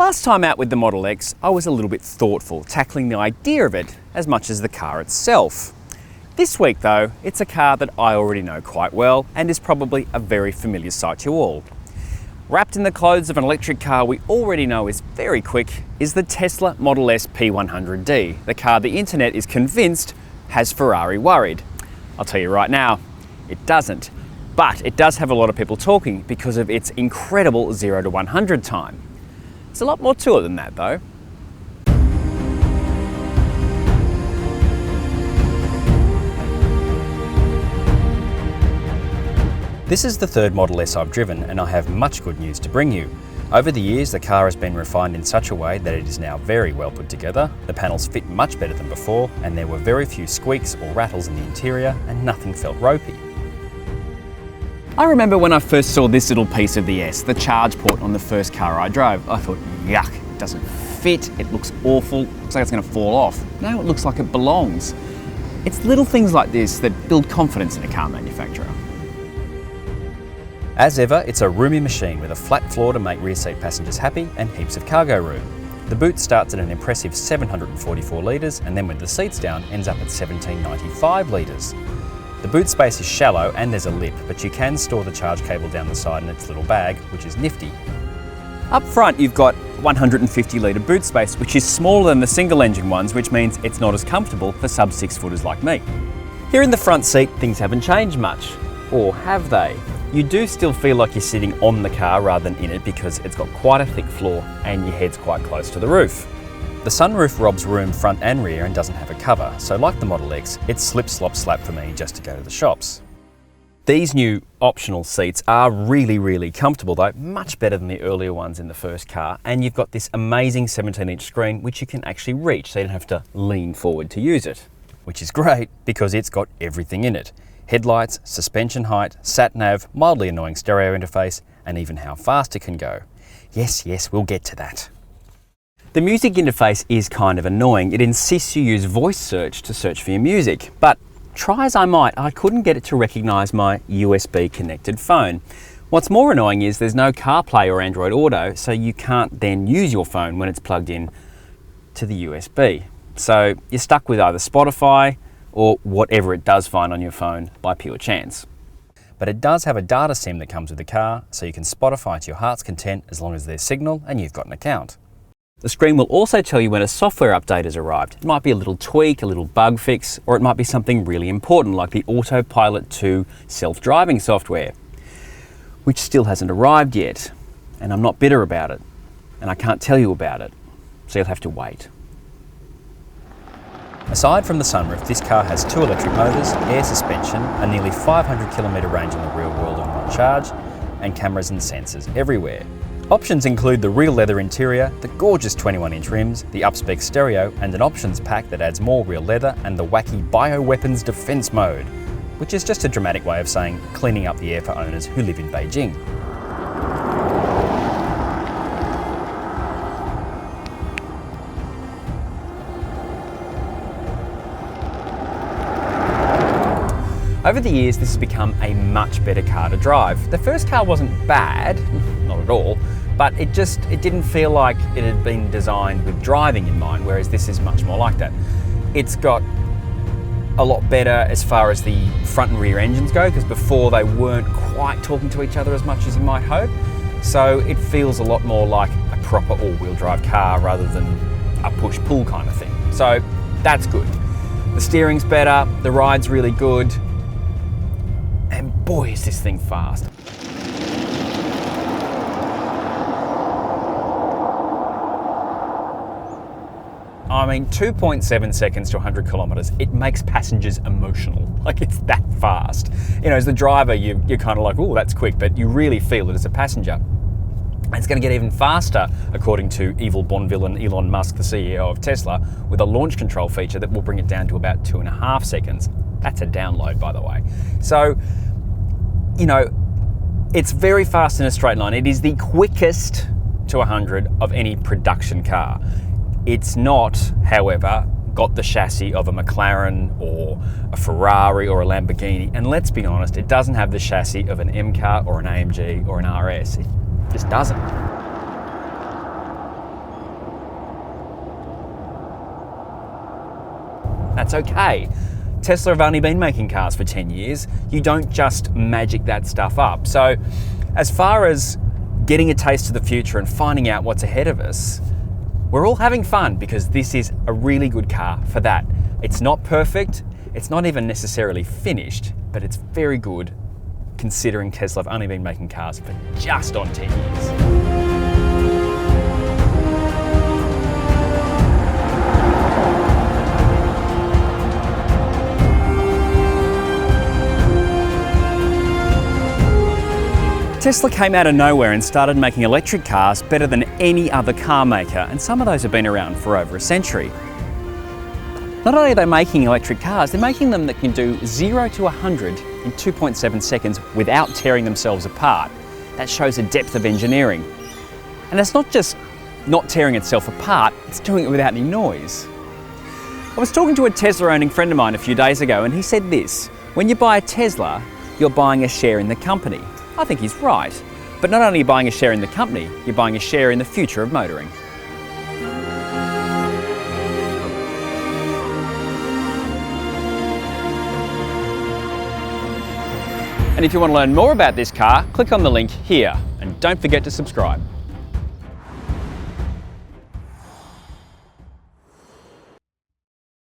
Last time out with the Model X, I was a little bit thoughtful, tackling the idea of it as much as the car itself. This week though, it's a car that I already know quite well and is probably a very familiar sight to you all. Wrapped in the clothes of an electric car we already know is very quick is the Tesla Model S P100D, the car the internet is convinced has Ferrari worried. I'll tell you right now, it doesn't. But it does have a lot of people talking because of its incredible 0 to 100 time. There's a lot more to it than that though. This is the third Model S I've driven and I have much good news to bring you. Over the years, the car has been refined in such a way that it is now very well put together, the panels fit much better than before, and there were very few squeaks or rattles in the interior and nothing felt ropey. I remember when I first saw this little piece of the S, the charge port on the first car I drove, I thought, yuck, it doesn't fit, it looks awful, looks like it's going to fall off. Now it looks like it belongs. It's little things like this that build confidence in a car manufacturer. As ever, it's a roomy machine with a flat floor to make rear seat passengers happy and heaps of cargo room. The boot starts at an impressive 744 litres and then with the seats down ends up at 1795 litres. The boot space is shallow and there's a lip, but you can store the charge cable down the side in its little bag, which is nifty. Up front you've got 150 litre boot space, which is smaller than the single engine ones, which means it's not as comfortable for sub 6 footers like me. Here in the front seat, things haven't changed much. Or have they? You do still feel like you're sitting on the car rather than in it because it's got quite a thick floor and your head's quite close to the roof. The sunroof robs room front and rear and doesn't have a cover, so like the Model X, it's slip slop slap for me just to go to the shops. These new optional seats are really comfortable though, much better than the earlier ones in the first car, and you've got this amazing 17-inch screen which you can actually reach so you don't have to lean forward to use it. Which is great because it's got everything in it. Headlights, suspension height, sat-nav, mildly annoying stereo interface, and even how fast it can go. Yes, we'll get to that. The music interface is kind of annoying. It insists you use voice search to search for your music, but try as I might, I couldn't get it to recognise my USB connected phone. What's more annoying is there's no CarPlay or Android Auto, so you can't then use your phone when it's plugged in to the USB. So you're stuck with either Spotify or whatever it does find on your phone by pure chance. But it does have a data SIM that comes with the car, so you can Spotify to your heart's content as long as there's signal and you've got an account. The screen will also tell you when a software update has arrived. It might be a little tweak, a little bug fix, or it might be something really important like the Autopilot 2 self-driving software, which still hasn't arrived yet. And I'm not bitter about it, and I can't tell you about it, so you'll have to wait. Aside from the sunroof, this car has 2 electric motors, air suspension, a nearly 500km range in the real world on one charge, and cameras and sensors everywhere. Options include the real leather interior, the gorgeous 21-inch rims, the up-spec stereo, and an options pack that adds more real leather and the wacky bioweapons defense mode, which is just a dramatic way of saying cleaning up the air for owners who live in Beijing. Over the years, this has become a much better car to drive. The first car wasn't bad, not at all, but it didn't feel like it had been designed with driving in mind, whereas this is much more like that. It's got a lot better as far as the front and rear engines go, because before they weren't quite talking to each other as much as you might hope. So it feels a lot more like a proper all-wheel drive car rather than a push-pull kind of thing. So that's good. The steering's better, the ride's really good, and boy is this thing fast. I mean, 2.7 seconds to 100 kilometers, it makes passengers emotional. Like, it's that fast. You know, as the driver, you're kind of like, oh, that's quick, but you really feel it as a passenger. And it's going to get even faster, according to evil Bond villain Elon Musk, the CEO of Tesla, with a launch control feature that will bring it down to about 2.5 seconds. That's a download, by the way. So, you know, it's very fast in a straight line. It is the quickest to 100 of any production car. It's not, however, got the chassis of a McLaren or a Ferrari or a Lamborghini. And let's be honest, it doesn't have the chassis of an M car or an AMG or an RS. It just doesn't. That's okay. Tesla have only been making cars for 10 years. You don't just magic that stuff up. So as far as getting a taste of the future and finding out what's ahead of us, we're all having fun because this is a really good car for that. It's not perfect, it's not even necessarily finished, but it's very good considering Tesla have only been making cars for just on 10 years. Tesla came out of nowhere and started making electric cars better than any other car maker, and some of those have been around for over a century. Not only are they making electric cars, they're making them that can do 0 to 100 in 2.7 seconds without tearing themselves apart. That shows a depth of engineering. And it's not just not tearing itself apart, it's doing it without any noise. I was talking to a Tesla-owning friend of mine a few days ago, and he said this: when you buy a Tesla, you're buying a share in the company. I think he's right. But not only are you buying a share in the company, you're buying a share in the future of motoring. And if you want to learn more about this car, click on the link here, and don't forget to subscribe.